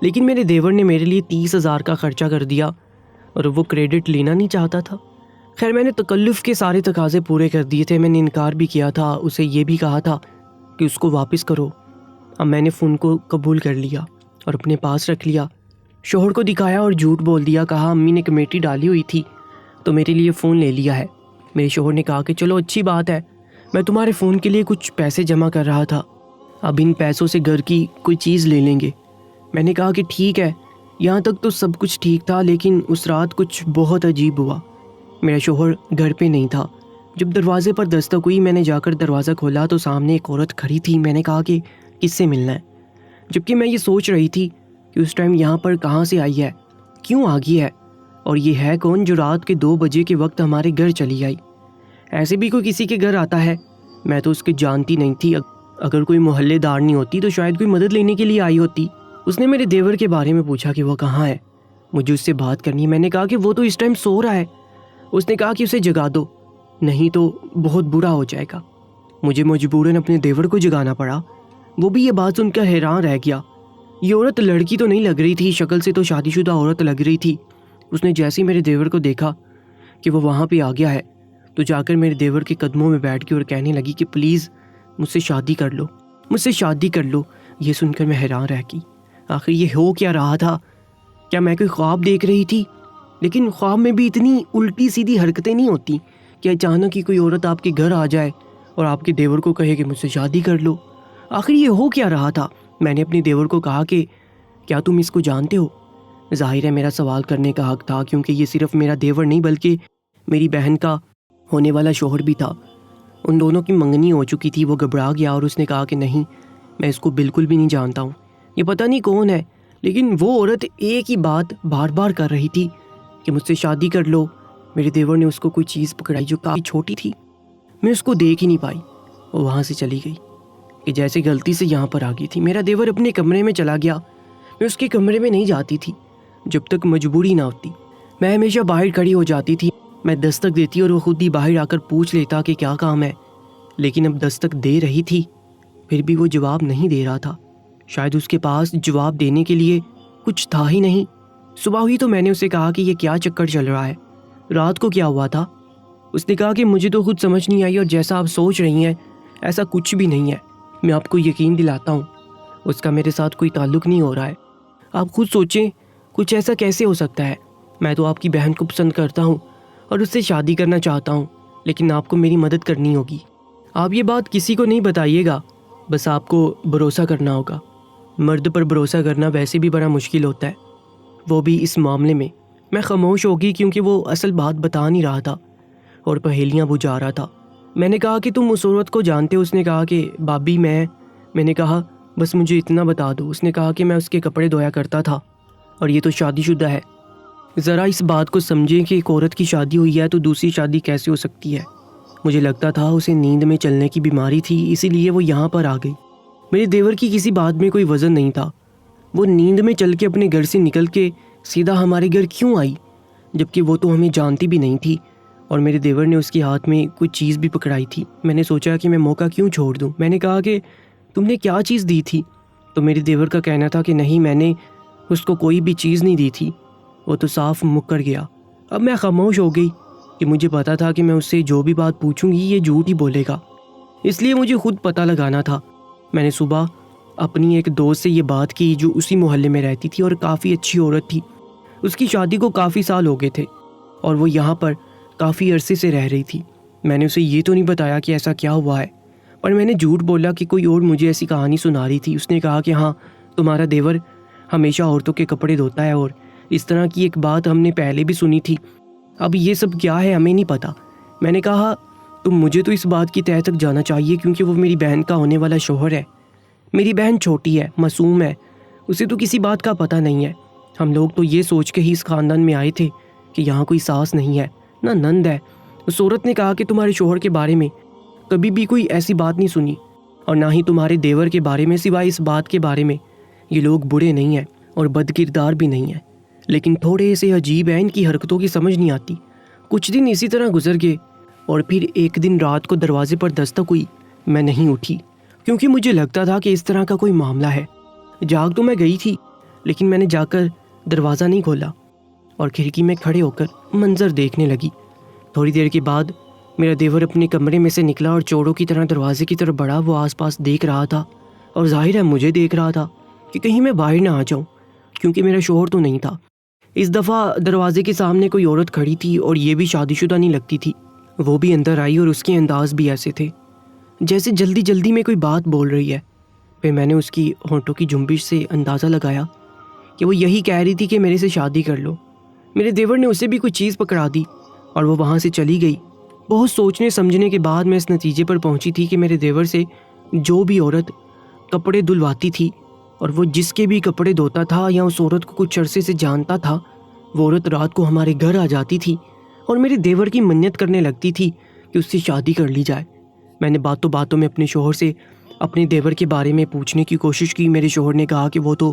لیکن میرے دیور نے میرے لیے 30,000 کا خرچہ کر دیا اور وہ کریڈٹ لینا نہیں چاہتا تھا۔ خیر میں نے تکلف کے سارے تقاضے پورے کر دیے تھے، میں نے انکار بھی کیا تھا، اسے یہ بھی کہا تھا کہ اس کو واپس کرو۔ اب میں نے فون کو قبول کر لیا اور اپنے پاس رکھ لیا، شوہر کو دکھایا اور جھوٹ بول دیا، کہا امی نے کمیٹی ڈالی ہوئی تھی تو میرے لیے فون لے لیا ہے۔ میرے شوہر نے کہا کہ چلو اچھی بات ہے، میں تمہارے فون کے لیے کچھ پیسے جمع کر رہا تھا، اب ان پیسوں سے گھر کی کوئی چیز لے لیں گے۔ میں نے کہا کہ ٹھیک ہے، یہاں تک تو سب کچھ ٹھیک تھا، لیکن اس رات کچھ بہت عجیب ہوا۔ میرا شوہر گھر پہ نہیں تھا۔ جب دروازے پر دستک ہوئی، میں نے جا کر دروازہ کھولا تو سامنے ایک عورت کھڑی تھی۔ میں نے کہا کہ کس سے ملنا ہے، جبکہ میں یہ سوچ رہی تھی کہ اس ٹائم یہاں پر کہاں سے آئی ہے، کیوں آ گئی ہے، اور یہ ہے کون جو رات کے 2 بجے کے وقت ہمارے گھر چلی آئی۔ ایسے بھی کوئی کسی کے گھر آتا ہے؟ میں تو اس کے جانتی نہیں تھی، اگر کوئی محلے دار نہیں ہوتی تو شاید کوئی مدد لینے کے لیے آئی ہوتی۔ اس نے میرے دیور کے بارے میں پوچھا کہ وہ کہاں ہے، مجھے اس سے بات کرنی ہے۔ میں نے کہا کہ وہ تو اس ٹائم سو رہا ہے۔ اس نے کہا کہ اسے جگا دو، نہیں تو بہت برا ہو جائے گا۔ مجھے مجبوراً اپنے دیور کو جگانا پڑا۔ وہ بھی یہ بات سن کر حیران رہ گیا۔ یہ عورت لڑکی تو نہیں لگ رہی تھی، شکل سے تو شادی شدہ عورت لگ رہی تھی۔ اس نے جیسے ہی میرے دیور کو دیکھا کہ وہ وہاں پہ آ گیا ہے تو جا کر میرے دیور کے قدموں میں بیٹھ گئی اور کہنے لگی کہ پلیز مجھ سے شادی کر لو، مجھ سے شادی کر لو۔ یہ سن کر میں حیران رہ گئی، آخر یہ ہو کیا رہا تھا؟ کیا میں کوئی خواب دیکھ رہی تھی؟ لیکن خواب میں بھی اتنی الٹی سیدھی حرکتیں نہیں ہوتی کہ اچانک ہی کوئی عورت آپ کے گھر آ جائے اور آپ کے دیور کو کہے کہ مجھ سے شادی کر لو۔ آخر یہ ہو کیا رہا تھا؟ میں نے اپنے دیور کو کہا کہ کیا تم اس کو جانتے ہو؟ ظاہر ہے میرا سوال کرنے کا حق تھا، کیونکہ یہ صرف میرا دیور نہیں بلکہ میری بہن کا ہونے والا شوہر بھی تھا۔ ان دونوں کی منگنی ہو چکی تھی۔ وہ گھبرا گیا اور اس نے کہا کہ نہیں، میں اس کو بالکل بھی نہیں جانتا ہوں، یہ پتہ نہیں کون ہے۔ لیکن وہ عورت ایک ہی بات بار بار کر رہی تھی کہ مجھ سے شادی کر لو۔ میرے دیور نے اس کو کوئی چیز پکڑائی جو کافی چھوٹی تھی، میں اس کو دیکھ ہی نہیں پائی، وہ وہاں سے چلی گئی کہ جیسے غلطی سے یہاں پر آ گئی تھی۔ میرا دیور اپنے کمرے میں چلا گیا۔ میں اس کے کمرے میں نہیں جاتی تھی جب تک مجبوری نہ ہوتی۔ میں ہمیشہ باہر کھڑی ہو جاتی تھی، میں دستک دیتی اور وہ خود ہی باہر آ کر پوچھ لیتا کہ کیا کام ہے۔ لیکن اب دستک دے رہی تھی، پھر بھی وہ جواب نہیں دے رہا تھا۔ شاید اس کے پاس جواب دینے کے لیے کچھ تھا ہی نہیں۔ صبح ہوئی تو میں نے اسے کہا کہ یہ کیا چکر چل رہا ہے، رات کو کیا ہوا تھا؟ اس نے کہا کہ مجھے تو خود سمجھ نہیں آئی، اور جیسا آپ سوچ رہی ہیں ایسا کچھ بھی نہیں ہے۔ میں آپ کو یقین دلاتا ہوں اس کا میرے ساتھ کوئی تعلق نہیں ہو رہا ہے۔ آپ خود سوچیں، کچھ ایسا کیسے ہو سکتا ہے؟ میں تو آپ کی بہن کو پسند کرتا ہوں اور اس سے شادی کرنا چاہتا ہوں، لیکن آپ کو میری مدد کرنی ہوگی۔ آپ یہ بات کسی کو نہیں بتائیے گا، بس آپ کو بھروسہ کرنا ہوگا۔ مرد پر بھروسہ کرنا ویسے بھی بڑا مشکل ہوتا ہے، وہ بھی اس معاملے میں۔ میں خاموش ہو گئی کیونکہ وہ اصل بات بتا نہیں رہا تھا اور پہیلیاں بجھا رہا تھا۔ میں نے کہا کہ تم اس عورت کو جانتے ہو؟ اس نے کہا کہ بابی میں نے کہا بس مجھے اتنا بتا دو۔ اس نے کہا کہ میں اس کے کپڑے دھویا کرتا تھا اور یہ تو شادی شدہ ہے۔ ذرا اس بات کو سمجھیں کہ ایک عورت کی شادی ہوئی ہے تو دوسری شادی کیسے ہو سکتی ہے؟ مجھے لگتا تھا اسے نیند میں چلنے کی بیماری تھی، اسی لیے وہ یہاں پر آ گئی۔ میرے دیور کی کسی بات میں کوئی وزن نہیں تھا۔ وہ نیند میں چل کے اپنے گھر سے نکل کے سیدھا ہمارے گھر کیوں آئی، جبکہ وہ تو ہمیں جانتی بھی نہیں تھی، اور میرے دیور نے اس کے ہاتھ میں کوئی چیز بھی پکڑائی تھی۔ میں نے سوچا کہ میں موقع کیوں چھوڑ دوں۔ میں نے کہا کہ تم نے کیا چیز دی تھی؟ تو میرے دیور کا کہنا تھا کہ نہیں، میں نے اس کو کوئی بھی چیز نہیں دی تھی، وہ تو صاف مکر گیا۔ اب میں خاموش ہو گئی کہ مجھے پتا تھا کہ میں اس سے جو بھی بات پوچھوں گی یہ جھوٹ ہی بولے گا، اس لیے مجھے خود پتہ لگانا تھا۔ میں نے صبح اپنی ایک دوست سے یہ بات کی جو اسی محلے میں رہتی تھی اور کافی اچھی عورت تھی۔ اس کی شادی کو کافی سال ہو گئے تھے اور وہ یہاں پر کافی عرصے سے رہ رہی تھی۔ میں نے اسے یہ تو نہیں بتایا کہ ایسا کیا ہوا ہے، پر میں نے جھوٹ بولا کہ کوئی اور مجھے ایسی کہانی سنا رہی تھی۔ اس نے کہا کہ ہاں، تمہارا دیور ہمیشہ عورتوں کے کپڑے دھوتا ہے، اور اس طرح کی ایک بات ہم نے پہلے بھی سنی تھی۔ اب یہ سب کیا ہے ہمیں نہیں پتا۔ میں نے کہا تم مجھے تو اس بات کی تہہ تک جانا چاہیے، کیونکہ وہ میری بہن کا ہونے والا شوہر ہے۔ میری بہن چھوٹی ہے، معصوم ہے، اسے تو کسی بات کا پتہ نہیں ہے۔ ہم لوگ تو یہ سوچ کے ہی اس خاندان میں آئے تھے کہ یہاں کوئی ساس نہیں ہے، نہ نند ہے۔ اس عورت نے کہا کہ تمہارے شوہر کے بارے میں کبھی بھی کوئی ایسی بات نہیں سنی، اور نہ ہی تمہارے دیور کے بارے میں، سوائے اس بات کے بارے میں یہ لوگ برے نہیں ہیں اور بد کردار بھی نہیں ہیں، لیکن تھوڑے سے عجیب ہیں، ان کی حرکتوں کی سمجھ نہیں آتی۔ کچھ دن اسی طرح گزر گئے اور پھر ایک دن رات کو دروازے پر دستک ہوئی۔ میں نہیں اٹھی کیونکہ مجھے لگتا تھا کہ اس طرح کا کوئی معاملہ ہے۔ جاگ تو میں گئی تھی، لیکن میں نے جا کر دروازہ نہیں کھولا اور کھڑکی میں کھڑے ہو کر منظر دیکھنے لگی۔ تھوڑی دیر کے بعد میرا دیور اپنے کمرے میں سے نکلا اور چوروں کی طرح دروازے کی طرف بڑھا۔ وہ آس پاس دیکھ رہا تھا اور ظاہر ہے مجھے دیکھ رہا تھا کہ کہیں میں باہر نہ آ جاؤں، کیونکہ میرا شوہر تو نہیں تھا۔ اس دفعہ دروازے کے سامنے کوئی عورت کھڑی تھی اور یہ بھی شادی شدہ نہیں لگتی تھی۔ وہ بھی اندر آئی اور اس کے انداز بھی ایسے تھے جیسے جلدی جلدی میں کوئی بات بول رہی ہے۔ پھر میں نے اس کی ہونٹوں کی جنبش سے اندازہ لگایا کہ وہ یہی کہہ رہی تھی کہ میرے سے شادی کر لو۔ میرے دیور نے اسے بھی کوئی چیز پکڑا دی اور وہ وہاں سے چلی گئی۔ بہت سوچنے سمجھنے کے بعد میں اس نتیجے پر پہنچی تھی کہ میرے دیور سے جو بھی عورت کپڑے دھلواتی تھی اور وہ جس کے بھی کپڑے دھوتا تھا یا اس عورت کو کچھ عرصے سے جانتا تھا، وہ عورت رات کو ہمارے گھر آ جاتی تھی اور میرے دیور کی منت کرنے لگتی تھی کہ اس سے شادی کر لی جائے۔ میں نے باتوں باتوں میں اپنے شوہر سے اپنے دیور کے بارے میں پوچھنے کی کوشش کی۔ میرے شوہر نے کہا کہ وہ تو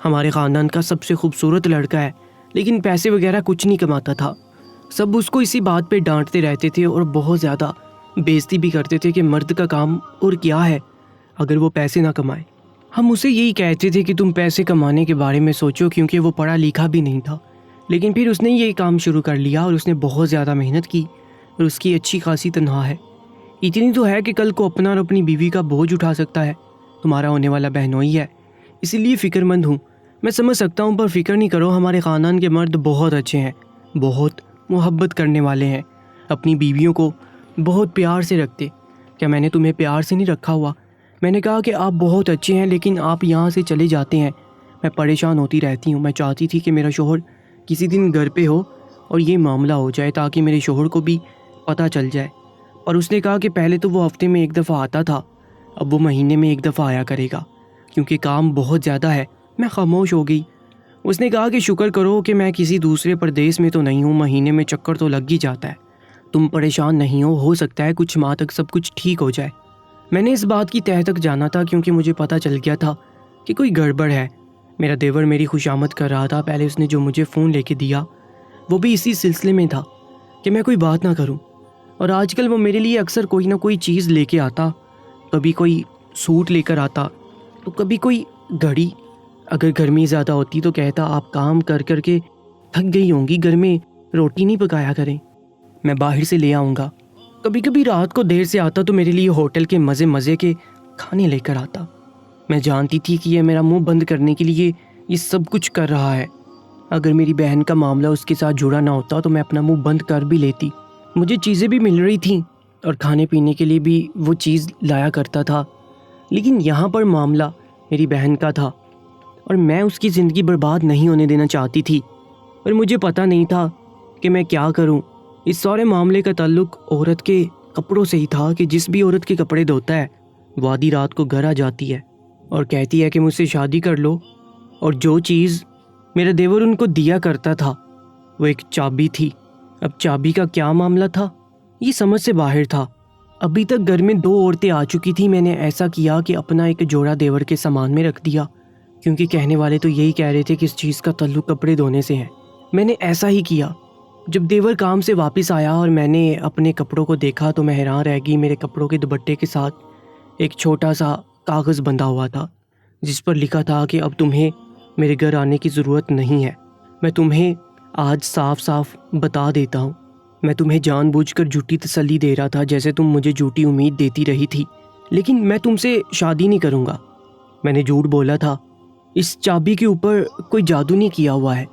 ہمارے خاندان کا سب سے خوبصورت لڑکا ہے، لیکن پیسے وغیرہ کچھ نہیں کماتا تھا۔ سب اس کو اسی بات پہ ڈانٹتے رہتے تھے اور بہت زیادہ بےعزتی بھی کرتے تھے کہ مرد کا کام اور کیا ہے اگر وہ پیسے نہ کمائے۔ ہم اسے یہی کہتے تھے کہ تم پیسے کمانے کے بارے میں سوچو، کیونکہ وہ پڑھا لکھا بھی نہیں تھا۔ لیکن پھر اس نے یہ کام شروع کر لیا اور اس نے بہت زیادہ محنت کی اور اس کی اچھی خاصی تنخواہ ہے۔ اتنی تو ہے کہ کل کو اپنا اور اپنی بیوی کا بوجھ اٹھا سکتا ہے۔ تمہارا ہونے والا بہنوئی ہے، اسی لیے فکر مند ہوں۔ میں سمجھ سکتا ہوں، پر فکر نہیں کرو، ہمارے خاندان کے مرد بہت اچھے ہیں، بہت محبت کرنے والے ہیں، اپنی بیویوں کو بہت پیار سے رکھتے۔ کیا میں نے تمہیں پیار سے نہیں رکھا ہوا؟ میں نے کہا کہ آپ بہت اچھے ہیں، لیکن آپ یہاں سے چلے جاتے ہیں، میں پریشان ہوتی رہتی ہوں۔ میں چاہتی تھی کہ میرا شوہر کسی دن گھر پہ ہو اور یہ معاملہ ہو جائے تاکہ میرے شوہر کو بھی پتہ چل جائے۔ اور اس نے کہا کہ پہلے تو وہ ہفتے میں ایک دفعہ آتا تھا، اب وہ مہینے میں ایک دفعہ آیا کرے گا کیونکہ کام بہت زیادہ ہے۔ میں خاموش ہو گئی۔ اس نے کہا کہ شکر کرو کہ میں کسی دوسرے پردیس میں تو نہیں ہوں، مہینے میں چکر تو لگ ہی جاتا ہے۔ تم پریشان نہیں ہو سکتا ہے کچھ ماہ تک سب کچھ ٹھیک ہو جائے۔ میں نے اس بات کی تہہ تک جانا تھا کیونکہ مجھے پتہ چل گیا تھا کہ کوئی گڑبڑ ہے۔ میرا دیور میری خوشامد کر رہا تھا۔ پہلے اس نے جو مجھے فون لے کے دیا وہ بھی اسی سلسلے میں تھا کہ میں کوئی بات نہ کروں، اور آج کل وہ میرے لیے اکثر کوئی نہ کوئی چیز لے کے آتا، کبھی کوئی سوٹ لے کر آتا تو کبھی کوئی گھڑی۔ اگر گرمی زیادہ ہوتی تو کہتا آپ کام کر کر کے تھک گئی ہوں گی، گھر میں روٹی نہیں پکایا کریں، میں باہر سے لے آؤں گا۔ کبھی کبھی رات کو دیر سے آتا تو میرے لیے ہوٹل کے مزے کے کھانے لے کر آتا۔ میں جانتی تھی کہ یہ میرا منہ بند کرنے کے لیے یہ سب کچھ کر رہا ہے۔ اگر میری بہن کا معاملہ اس کے ساتھ جڑا نہ ہوتا تو میں اپنا منہ بند کر بھی لیتی۔ مجھے چیزیں بھی مل رہی تھیں اور کھانے پینے کے لیے بھی وہ چیز لایا کرتا تھا، لیکن یہاں پر معاملہ میری بہن کا تھا اور میں اس کی زندگی برباد نہیں ہونے دینا چاہتی تھی، اور مجھے پتہ نہیں تھا کہ میں کیا کروں۔ اس سارے معاملے کا تعلق عورت کے کپڑوں سے ہی تھا کہ جس بھی عورت کے کپڑے دھوتا ہے وہ آدھی رات کو گھر آ جاتی ہے اور کہتی ہے کہ مجھ سے شادی کر لو، اور جو چیز میرا دیور ان کو دیا کرتا تھا وہ ایک چابی تھی۔ اب چابی کا کیا معاملہ تھا یہ سمجھ سے باہر تھا۔ ابھی تک گھر میں 2 عورتیں آ چکی تھیں۔ میں نے ایسا کیا کہ اپنا ایک جوڑا دیور کے سامان میں رکھ دیا، کیونکہ کہنے والے تو یہی کہہ رہے تھے کہ اس چیز کا تعلق کپڑے دھونے سے ہے۔ میں نے ایسا ہی کیا۔ جب دیور کام سے واپس آیا اور میں نے اپنے کپڑوں کو دیکھا تو میں حیران رہ گئی۔ میرے کپڑوں کے دوپٹے کے ساتھ ایک چھوٹا سا کاغذ بندھا ہوا تھا جس پر لکھا تھا کہ اب تمہیں میرے گھر آنے کی ضرورت نہیں ہے۔ میں تمہیں آج صاف صاف بتا دیتا ہوں، میں تمہیں جان بوجھ کر جھوٹی تسلی دے رہا تھا جیسے تم مجھے جھوٹی امید دیتی رہی تھی، لیکن میں تم سے شادی نہیں کروں گا۔ میں نے جھوٹ بولا تھا۔ اس چابی کے اوپر کوئی جادو نہیں کیا ہوا ہے۔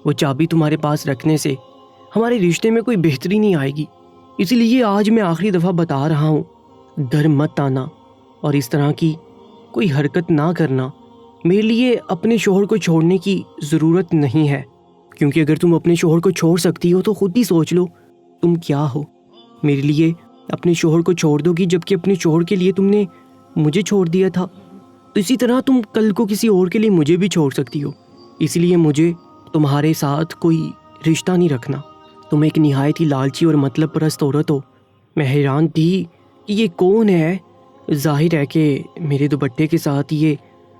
وہ چابی تمہارے پاس رکھنے سے ہمارے رشتے میں کوئی بہتری نہیں آئے گی، اسی لیے آج میں آخری دفعہ بتا رہا ہوں، گھر مت آنا اور اس طرح کی کوئی حرکت نہ کرنا۔ میرے لیے اپنے شوہر کو چھوڑنے کی ضرورت نہیں ہے، کیونکہ اگر تم اپنے شوہر کو چھوڑ سکتی ہو تو خود ہی سوچ لو تم کیا ہو۔ میرے لیے اپنے شوہر کو چھوڑ دو گی جبکہ اپنے شوہر کے لیے تم نے مجھے چھوڑ دیا تھا، تو اسی طرح تم کل کو کسی اور کے لیے مجھے بھی چھوڑ سکتی ہو۔ اس لیے مجھے تمہارے ساتھ کوئی رشتہ نہیں رکھنا۔ تم ایک نہایت ہی لالچی اور مطلب پرست عورت ہو۔ میں حیران تھی کہ یہ کون ہے۔ ظاہر ہے کہ میرے دوپٹے کے ساتھ یہ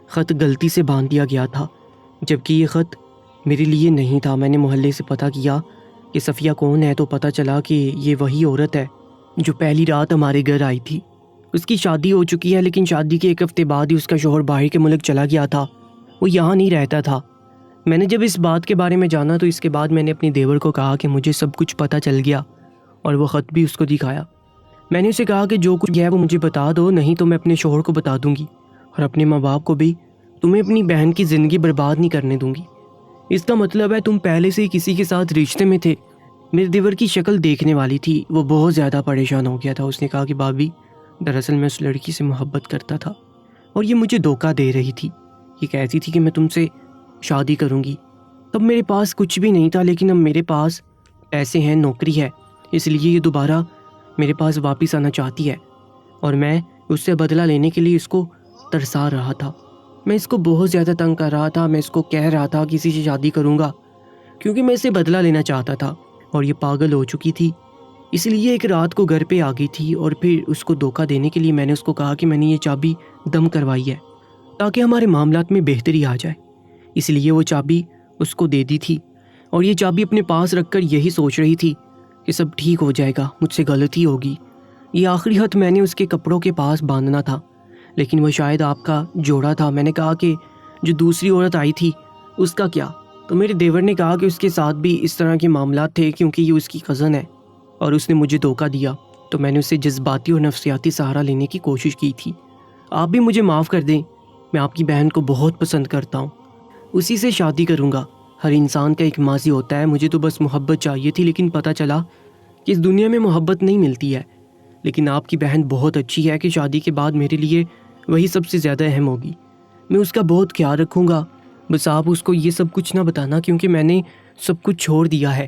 خط غلطی سے باندھ دیا گیا تھا، جبکہ یہ خط میرے لیے نہیں تھا۔ میں نے محلے سے پتہ کیا کہ صفیہ کون ہے تو پتہ چلا کہ یہ وہی عورت ہے جو پہلی رات ہمارے گھر آئی تھی۔ اس کی شادی ہو چکی ہے، لیکن شادی کے 1 ہفتے بعد ہی اس کا شوہر باہر کے ملک چلا گیا تھا وہ یہاں نہیں رہتا تھا۔ میں نے جب اس بات کے بارے میں جانا تو اس کے بعد میں نے اپنی دیور کو کہا کہ مجھے سب کچھ پتہ چل گیا، اور وہ خط بھی اس کو دکھایا۔ میں نے اسے کہا کہ جو کچھ ہے وہ مجھے بتا دو، نہیں تو میں اپنے شوہر کو بتا دوں گی اور اپنے ماں باپ کو بھی۔ تمہیں اپنی بہن کی زندگی برباد نہیں کرنے دوں گی۔ اس کا مطلب ہے تم پہلے سے ہی کسی کے ساتھ رشتے میں تھے۔ میرے دیور کی شکل دیکھنے والی تھی، وہ بہت زیادہ پریشان ہو گیا تھا۔ اس نے کہا کہ بھابھی دراصل میں اس لڑکی سے محبت کرتا تھا اور یہ مجھے دھوکہ دے رہی تھی۔ یہ کہتی تھی کہ میں تم سے شادی کروں گی۔ تب میرے پاس کچھ بھی نہیں تھا، لیکن اب میرے پاس پیسے ہیں، نوکری ہے، اس لیے یہ دوبارہ میرے پاس واپس آنا چاہتی ہے، اور میں اس سے بدلہ لینے کے لیے اس کو ترسا رہا تھا۔ میں اس کو بہت زیادہ تنگ کر رہا تھا۔ میں اس کو کہہ رہا تھا کسی سے شادی کروں گا، کیونکہ میں اسے بدلہ لینا چاہتا تھا، اور یہ پاگل ہو چکی تھی۔ اس لیے ایک رات کو گھر پہ آ گئی تھی، اور پھر اس کو دھوکہ دینے کے لیے میں نے اس کو کہا کہ میں نے یہ چابی دم کروائی ہے تاکہ ہمارے معاملات میں بہتری آ جائے۔ اس لیے وہ چابی اس کو دے دی تھی، اور یہ چابی اپنے پاس رکھ کر یہی سوچ رہی تھی کہ سب ٹھیک ہو جائے گا، مجھ سے غلطی ہوگی۔ یہ آخری ہاتھ میں نے اس کے کپڑوں کے پاس باندھنا تھا، لیکن وہ شاید آپ کا جوڑا تھا۔ میں نے کہا کہ جو دوسری عورت آئی تھی اس کا کیا؟ تو میرے دیور نے کہا کہ اس کے ساتھ بھی اس طرح کے معاملات تھے، کیونکہ یہ اس کی کزن ہے اور اس نے مجھے دھوکہ دیا۔ تو میں نے اسے جذباتی اور نفسیاتی سہارا لینے کی کوشش کی تھی۔ آپ بھی مجھے معاف کر دیں، میں آپ کی بہن کو بہت پسند کرتا ہوں، اسی سے شادی کروں گا۔ ہر انسان کا ایک ماضی ہوتا ہے، مجھے تو بس محبت چاہیے تھی، لیکن پتہ چلا کہ اس دنیا میں محبت نہیں ملتی ہے۔ لیکن آپ کی بہن بہت اچھی ہے کہ شادی کے بعد میرے لیے وہی سب سے زیادہ اہم ہوگی۔ میں اس کا بہت خیال رکھوں گا، بس آپ اس کو یہ سب کچھ نہ بتانا، کیونکہ میں نے سب کچھ چھوڑ دیا ہے۔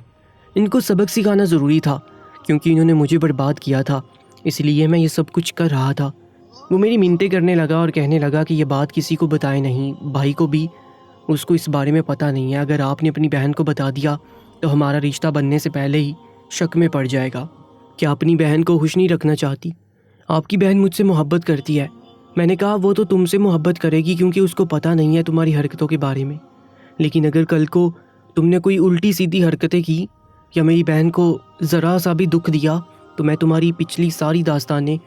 ان کو سبق سکھانا ضروری تھا، کیونکہ انہوں نے مجھے برباد کیا تھا، اس لیے میں یہ سب کچھ کر رہا تھا۔ وہ میری منتیں کرنے لگا اور کہنے لگا کہ یہ بات کسی کو بتائے نہیں، بھائی کو بھی اس کو اس بارے میں پتہ نہیں ہے۔ اگر آپ نے اپنی بہن کو بتا دیا تو ہمارا رشتہ بننے سے پہلے ہی شک میں پڑ جائے گا۔ کیا اپنی بہن کو خوش نہیں رکھنا چاہتی؟ آپ کی بہن مجھ سے محبت کرتی ہے۔ میں نے کہا وہ تو تم سے محبت کرے گی کیونکہ اس کو پتہ نہیں ہے تمہاری حرکتوں کے بارے میں، لیکن اگر کل کو تم نے کوئی الٹی سیدھی حرکتیں کی یا میری بہن کو ذرا سا بھی دکھ دیا تو میں تمہاری پچھلی ساری داستانیں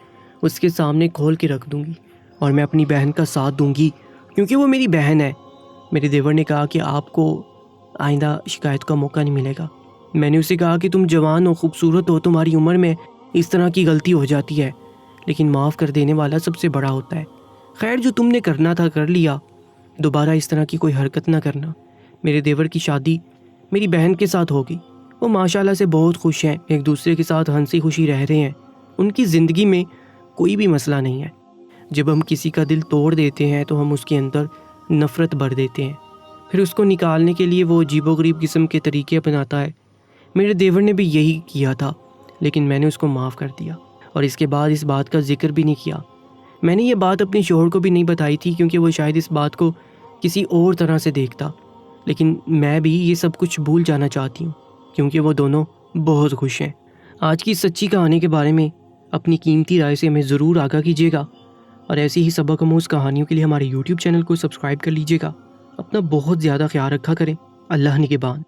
اس کے سامنے کھول کے رکھ دوں گی، اور میں اپنی بہن کا ساتھ دوں گی کیونکہ وہ میری بہن ہے۔ میرے دیور نے کہا کہ آپ کو آئندہ شکایت کا موقع نہیں ملے گا۔ میں نے اسے کہا کہ تم جوان ہو، خوبصورت ہو، تمہاری عمر میں اس طرح کی غلطی ہو جاتی ہے، لیکن معاف کر دینے والا سب سے بڑا ہوتا ہے۔ خیر جو تم نے کرنا تھا کر لیا، دوبارہ اس طرح کی کوئی حرکت نہ کرنا۔ میرے دیور کی شادی میری بہن کے ساتھ ہو گئی۔ وہ ماشاءاللہ سے بہت خوش ہیں، ایک دوسرے کے ساتھ ہنسی خوشی رہ رہے ہیں، ان کی زندگی میں کوئی بھی مسئلہ نہیں ہے۔ جب ہم کسی کا دل توڑ دیتے ہیں تو ہم اس کے اندر نفرت بھر دیتے ہیں، پھر اس کو نکالنے کے لیے وہ عجیب و غریب قسم کے طریقے اپناتا ہے۔ میرے دیور نے بھی یہی کیا تھا، لیکن میں نے اس کو معاف کر دیا اور اس کے بعد اس بات کا ذکر بھی نہیں کیا۔ میں نے یہ بات اپنے شوہر کو بھی نہیں بتائی تھی کیونکہ وہ شاید اس بات کو کسی اور طرح سے دیکھتا، لیکن میں بھی یہ سب کچھ بھول جانا چاہتی ہوں کیونکہ وہ دونوں بہت خوش ہیں۔ آج کی سچی کہانی کے بارے میں اپنی قیمتی رائے سے ہمیں ضرور آگاہ کیجیے گا، اور ایسی ہی سبق آموز کہانیوں کے لیے ہمارے YouTube چینل کو سبسکرائب کر لیجیے گا۔ اپنا بہت زیادہ خیال رکھا کریں۔ اللہ نگہبان۔